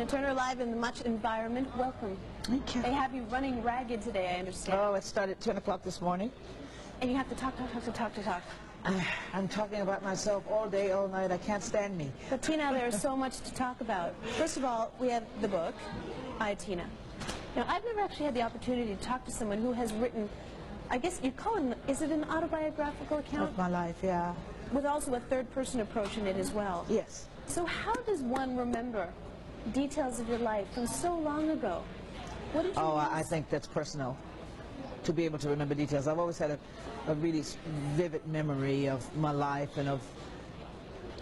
Turner live in the Much environment. Welcome. Thank you. They have you running ragged today, I understand. Oh, it started at 10 o'clock this morning. And you have to talk. I'm talking about myself all day, all night. I can't stand me. But Tina, there's so much to talk about. First of all, we have the book, I, Tina. Now, I've never actually had the opportunity to talk to someone who has written, I guess you'd call it, is it an autobiographical account? Of my life, yeah. With also a third-person approach in it as well. Yes. So how does one remember details of your life from so long ago? What did you I think that's personal, to be able to remember details. I've always had a really vivid memory of my life and of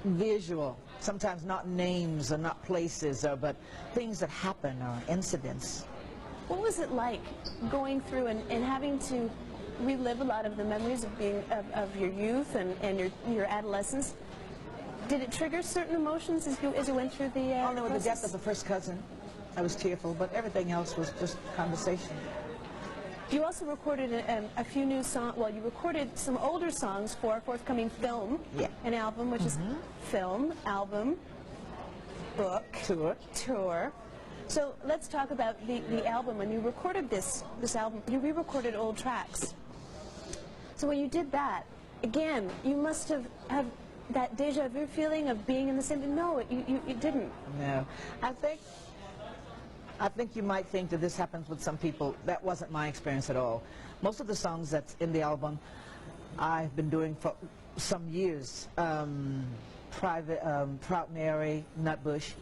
visual, sometimes not names or not places, but things that happen or incidents. What was it like going through and having to relive a lot of the memories of being of your youth and your adolescence? Did it trigger certain emotions as you went through the Only with the death of the first cousin, I was tearful, but everything else was just conversation. You also recorded a few new songs. Well, you recorded some older songs for a forthcoming film, an album, which is film, album, book, tour. So let's talk about the album. When you recorded this album, you re-recorded old tracks. So when you did that, again, you must have that deja vu feeling of being in the same. No, you didn't. No, I think you might think that this happens with some people. That wasn't my experience at all. Most of the songs that's in the album I've been doing for some years. Proud Mary, Nutbush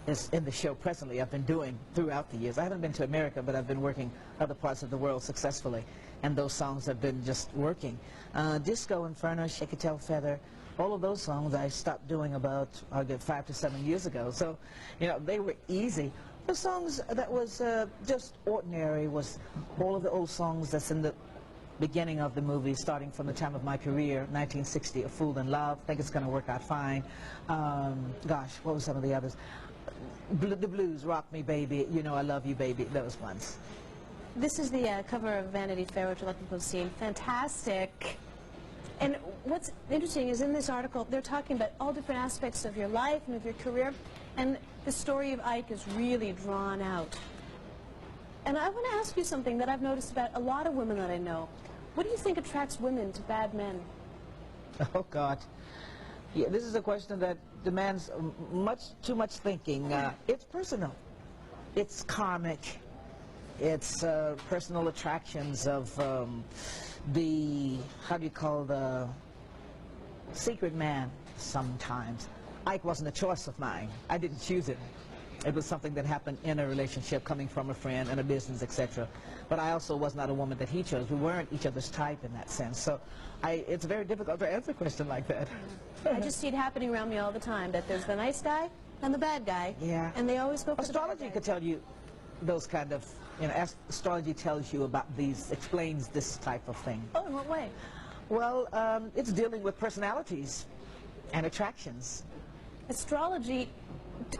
is in the show presently. I've been doing throughout the years. I haven't been to America, but I've been working other parts of the world successfully, and those songs have been just working. Disco Inferno, Shake a Tail Feather, all of those songs I stopped doing about 5 to 7 years ago. So, you know, they were easy. The songs that was just ordinary was all of the old songs that's in the beginning of the movie, starting from the time of my career, 1960, A Fool in Love, Think It's Gonna Work Out Fine. Gosh, what were some of the others? The blues, Rock Me Baby, You Know I Love You Baby, those ones. This is the cover of Vanity Fair, which a lot of people have seen. Fantastic. And what's interesting is in this article, they're talking about all different aspects of your life and of your career, and the story of Ike is really drawn out. And I want to ask you something that I've noticed about a lot of women that I know. What do you think attracts women to bad men? Oh, God. Yeah, this is a question that demands too much thinking. It's personal. It's karmic. It's personal attractions of the, how do you call the secret man sometimes. Ike wasn't a choice of mine. I didn't choose it. It was something that happened in a relationship, coming from a friend and a business, etc. But I also was not a woman that he chose. We weren't each other's type in that sense. So it's very difficult to answer a question like that. I just see it happening around me all the time, that there's the nice guy and the bad guy. Yeah. And they always go for astrology could tell you those kind of, you know, astrology tells you about these, explains this type of thing. Oh, in what way? Well, it's dealing with personalities and attractions. Astrology,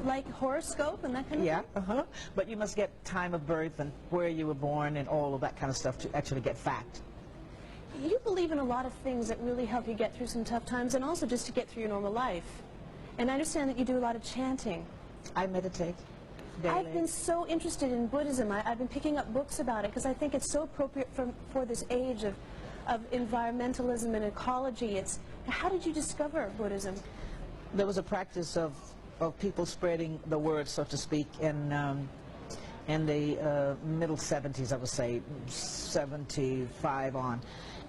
like horoscope and that kind of thing? Yeah, but you must get time of birth and where you were born and all of that kind of stuff to actually get fact. You believe in a lot of things that really help you get through some tough times and also just to get through your normal life. And I understand that you do a lot of chanting. I meditate daily. I've been so interested in Buddhism. I've been picking up books about it because I think it's so appropriate for this age of environmentalism and ecology. How did you discover Buddhism? There was a practice of people spreading the word, so to speak, in the middle 70s, I would say, 75 on.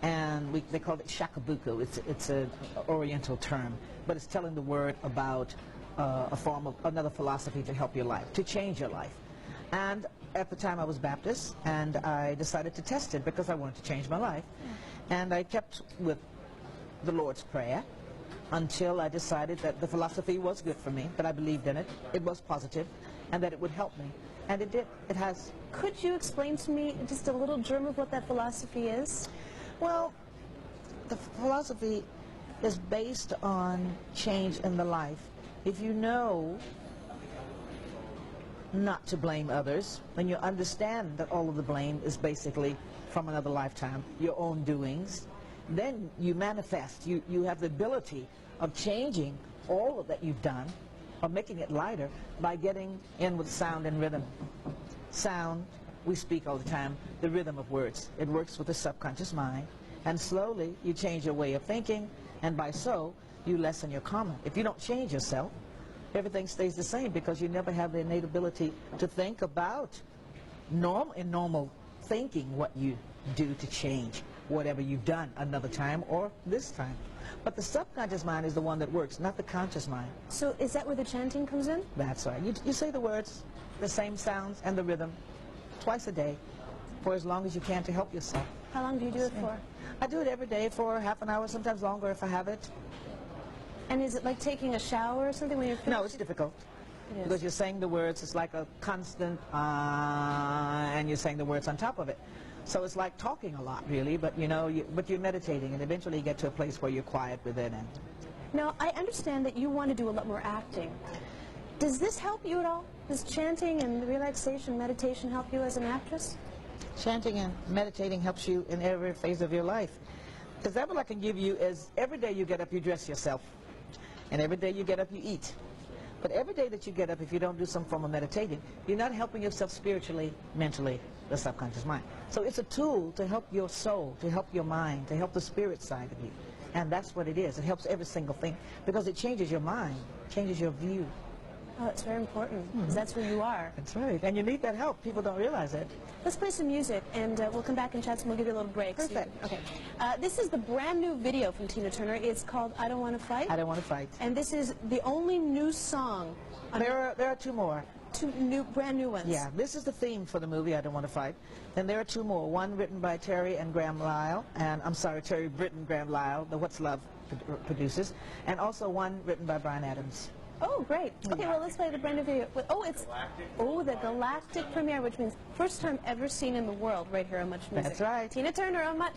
And they called it shakabuku. It's an oriental term, but it's telling the word about a form of another philosophy to help your life, to change your life. And at the time I was Baptist, and I decided to test it because I wanted to change my life. And I kept with the Lord's Prayer until I decided that the philosophy was good for me, that I believed in it, it was positive, and that it would help me. And it did. It has. Could you explain to me just a little germ of what that philosophy is? Well, the philosophy is based on change in the life. If you know not to blame others, then you understand that all of the blame is basically from another lifetime, your own doings, then you manifest. You have the ability of changing all of that you've done or making it lighter by getting in with sound and rhythm. Sound, we speak all the time, the rhythm of words. It works with the subconscious mind, and slowly you change your way of thinking, and by so you lessen your karma. If you don't change yourself, everything stays the same because you never have the innate ability to think about normal thinking what you do to change whatever you've done another time or this time. But the subconscious mind is the one that works, not the conscious mind. So is that where the chanting comes in? That's right. You say the words, the same sounds and the rhythm twice a day for as long as you can to help yourself. How long do you do it for? I do it every day for half an hour, sometimes longer if I have it. And is it like taking a shower or something when you're finished? No, it's difficult. It is. Because you're saying the words, it's like a constant, and you're saying the words on top of it. So it's like talking a lot, really, but you know, but you're meditating, and eventually you get to a place where you're quiet within it. Now, I understand that you want to do a lot more acting. Does this help you at all? Does chanting and relaxation, meditation help you as an actress? Chanting and meditating helps you in every phase of your life. Because that's what I can give you is every day you get up, you dress yourself. And every day you get up, you eat. But every day that you get up, if you don't do some form of meditating, you're not helping yourself spiritually, mentally, the subconscious mind. So it's a tool to help your soul, to help your mind, to help the spirit side of you. And that's what it is. It helps every single thing because it changes your mind, changes your view. Oh, it's very important because that's who you are. That's right. And you need that help. People don't realize it. Let's play some music, and we'll come back and chat, and we'll give you a little break. Perfect. So okay. This is the brand new video from Tina Turner. It's called I Don't Want to Fight. I Don't Want to Fight. And this is the only new song. There are two more. Two brand new ones. Yeah, this is the theme for the movie, I Don't Want to Fight. Then there are two more. One written by Terry and Graham Lyle, and I'm sorry, Terry Britton Graham Lyle, the What's Love producers, and also one written by Bryan Adams. Oh, great. Okay, well, let's play the brand new video. Oh, it's the Galactic premiere, which means first time ever seen in the world right here on Much Music. That's right. Tina Turner on Much.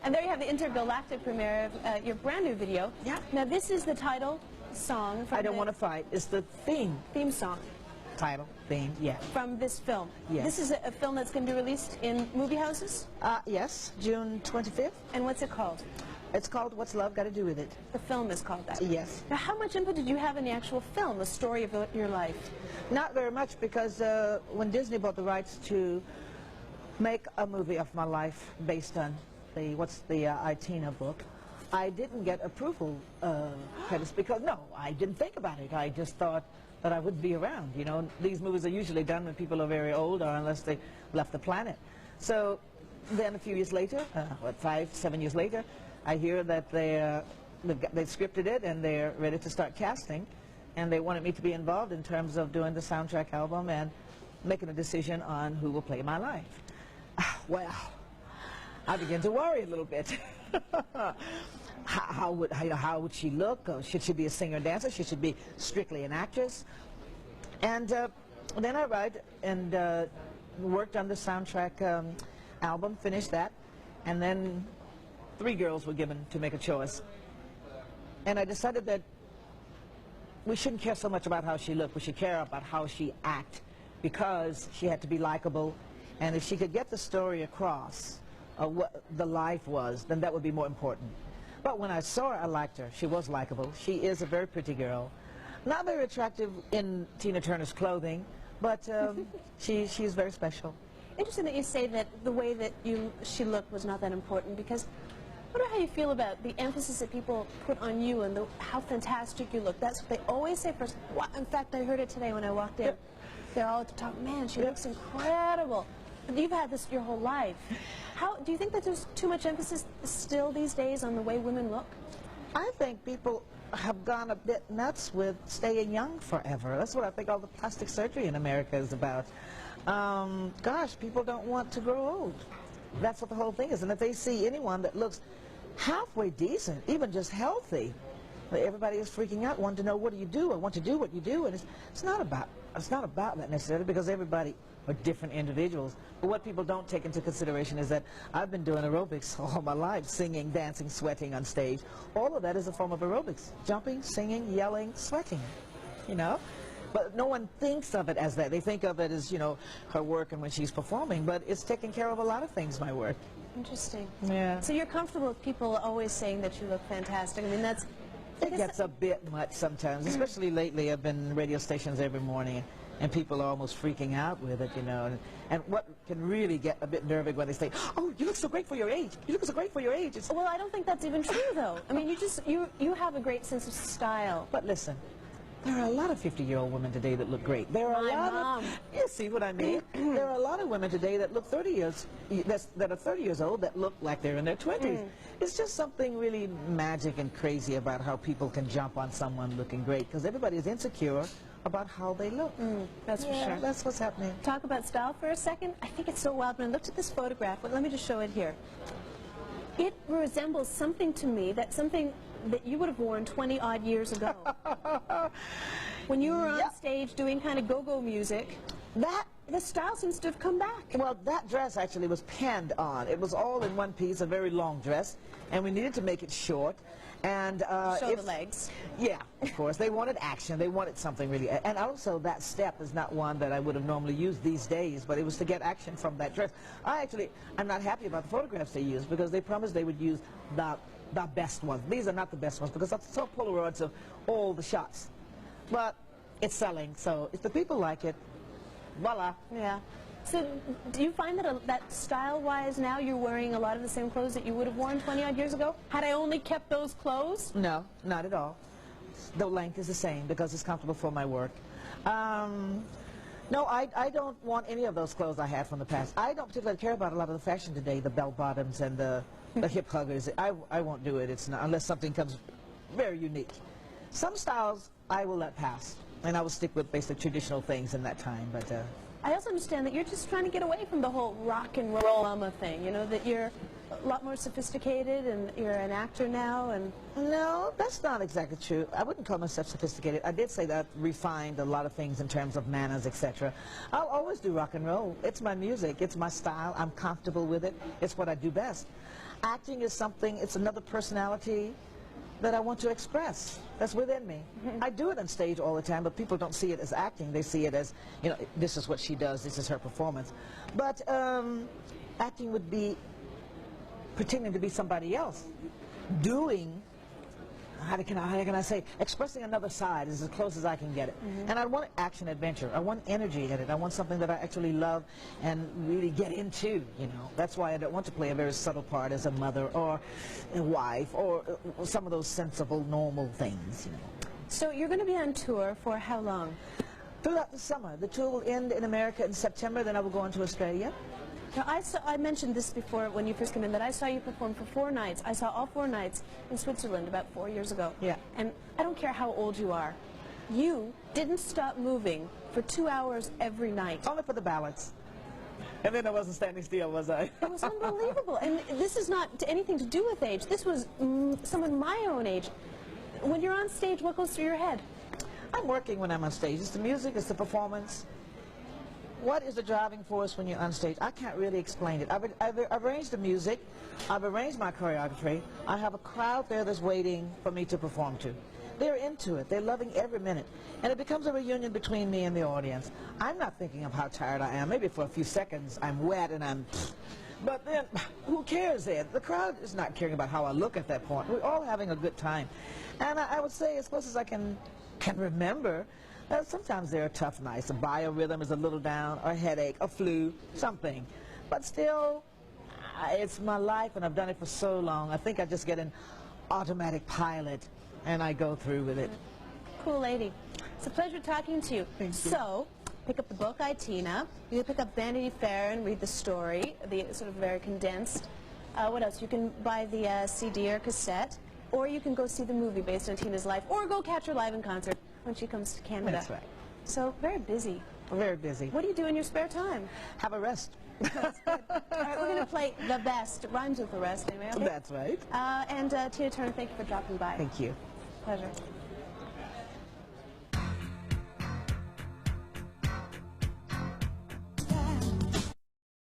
And there you have the intergalactic premiere of your brand new video. Yeah. Now this is the title song from I Don't Want to Fight. It's the theme song. title, theme, yeah. From this film. Yes. This is a film that's going to be released in movie houses? Yes, June 25th. And what's it called? It's called What's Love Got to Do With It? The film is called that? Yes. Now how much input did you have in the actual film, the story of your life? Not very much because when Disney bought the rights to make a movie of my life based on the Tina book, I didn't get approval credits because, no, I didn't think about it. I just thought that I wouldn't be around. You know, these movies are usually done when people are very old or unless they left the planet. So then a few years later, 5, 7 years later, I hear that they scripted it and they're ready to start casting, and they wanted me to be involved in terms of doing the soundtrack album and making a decision on who will play my life. Well, I began to worry a little bit. How would she look? Should she be a singer-dancer? Should she be strictly an actress? And then I wrote and worked on the soundtrack album, finished that, and then 3 girls were given to make a choice. And I decided that we shouldn't care so much about how she looked. We should care about how she acted, because she had to be likable, and if she could get the story across what the life was, then that would be more important. But when I saw her, I liked her. She was likable. She is a very pretty girl. Not very attractive in Tina Turner's clothing, but she's very special. Interesting that you say that the way that she looked was not that important, because I wonder how you feel about the emphasis that people put on you and how fantastic you look. That's what they always say first. In fact, I heard it today when I walked in. They're all talking, man, she looks incredible. You've had this your whole life. Do you think that there's too much emphasis still these days on the way women look? I think people have gone a bit nuts with staying young forever. That's what I think all the plastic surgery in America is about. Gosh, people don't want to grow old. That's what the whole thing is. And if they see anyone that looks halfway decent, even just healthy, Everybody is freaking out, wanting to know what do you do, or want to do what you do, and it's not about that necessarily, because everybody are different individuals. But what people don't take into consideration is that I've been doing aerobics all my life, singing, dancing, sweating on stage. All of that is a form of aerobics: jumping, singing, yelling, sweating. You know. But no one thinks of it as that. They think of it as, you know, her work and when she's performing, but it's taking care of a lot of things, my work. Interesting. Yeah. So you're comfortable with people always saying that you look fantastic. I mean, that's... It gets a bit much sometimes, especially lately. I've been in radio stations every morning, and people are almost freaking out with it, you know. And what can really get a bit nervous when they say, "Oh, you look so great for your age. You look so great for your age." It's, well, I don't think that's even true, though. I mean, you have a great sense of style. but listen, there are a lot of 50-year-old women today that look great. There are My a lot mom. of, you see what I mean? There are a lot of women today that look 30 years, that are 30 years old that look like they're in their 20s. It's just something really magic and crazy about how people can jump on someone looking great, because everybody is insecure about how they look. That's for sure. That's what's happening. Talk about style for a second. I think it's so wild. When I looked at this photograph, let me just show it here. It resembles something to me, something that you would have worn 20-odd years ago. When you were on stage doing kind of go-go music, the style seems to have come back. Well, that dress actually was pinned on. It was all in one piece, a very long dress, and we needed to make it short. And show the legs. Yeah, of course. They wanted action. They wanted something really. And also, that step is not one that I would have normally used these days, but it was to get action from that dress. I'm not happy about the photographs they used, because they promised they would use the best ones. These are not the best ones, because I saw Polaroids of all the shots. But it's selling, so if the people like it, voila. Yeah. So do you find that style-wise now you're wearing a lot of the same clothes that you would have worn 20-odd years ago? Had I only kept those clothes? No, not at all. The length is the same because it's comfortable for my work. No, I don't want any of those clothes I had from the past. I don't particularly care about a lot of the fashion today, the bell-bottoms and the hip huggers. I won't do it. It's not, unless something comes very unique. Some styles I will let pass, and I will stick with basic traditional things in that time. But I also understand that you're just trying to get away from the whole rock and roll mama thing, you know, that you're a lot more sophisticated and you're an actor now. And no, that's not exactly true. I wouldn't call myself sophisticated. I did say that I've refined a lot of things in terms of manners, etc. I'll always do rock and roll. It's my music. It's my style. I'm comfortable with it. It's what I do best. Acting is something, it's another personality that I want to express. That's within me. I do it on stage all the time, but people don't see it as acting. They see it as, you know, this is what she does, this is her performance. But acting would be pretending to be somebody else, doing, how can I say, expressing another side is as close as I can get it. And I want action adventure. I want energy in it. I want something that I actually love and really get into, you know. That's why I don't want to play a very subtle part as a mother or a wife or some of those sensible, normal things, you know. So you're going to be on tour for how long? Throughout the summer. The tour will end in America in September, then I will go on to Australia. Now, I mentioned this before when you first came in, that I saw you perform for 4 nights. I saw all 4 nights in Switzerland about 4 years ago. Yeah. And I don't care how old you are. You didn't stop moving for 2 hours every night. Only for the ballads. And then I wasn't standing still, was I? It was unbelievable. And this is not anything to do with age. This was someone my own age. When you're on stage, what goes through your head? I'm working when I'm on stage. It's the music, it's the performance. What is the driving force when you're on stage? I can't really explain it. I've arranged the music. I've arranged my choreography. I have a crowd there that's waiting for me to perform to. They're into it. They're loving every minute. And it becomes a reunion between me and the audience. I'm not thinking of how tired I am. Maybe for a few seconds I'm wet and I'm... But then, who cares then? The crowd is not caring about how I look at that point. We're all having a good time. And I would say, as close as I can remember, sometimes there are tough nights. A biorhythm is a little down, or a headache, a flu, something. But still, it's my life, and I've done it for so long. I think I just get an automatic pilot, and I go through with it. Cool lady. It's a pleasure talking to you. Thank you. So, pick up the book, I, Tina. You can pick up Vanity Fair and read the story, the sort of very condensed. What else? You can buy the CD or cassette, or you can go see the movie based on Tina's life, or go catch her live in concert when she comes to Canada. That's right. So, very busy. Very busy. What do you do in your spare time? Have a rest. That's good. All right, we're going to play The Best. It rhymes with the rest, anyway. Okay? That's right. And Tina Turner, thank you for dropping by. Thank you. Pleasure.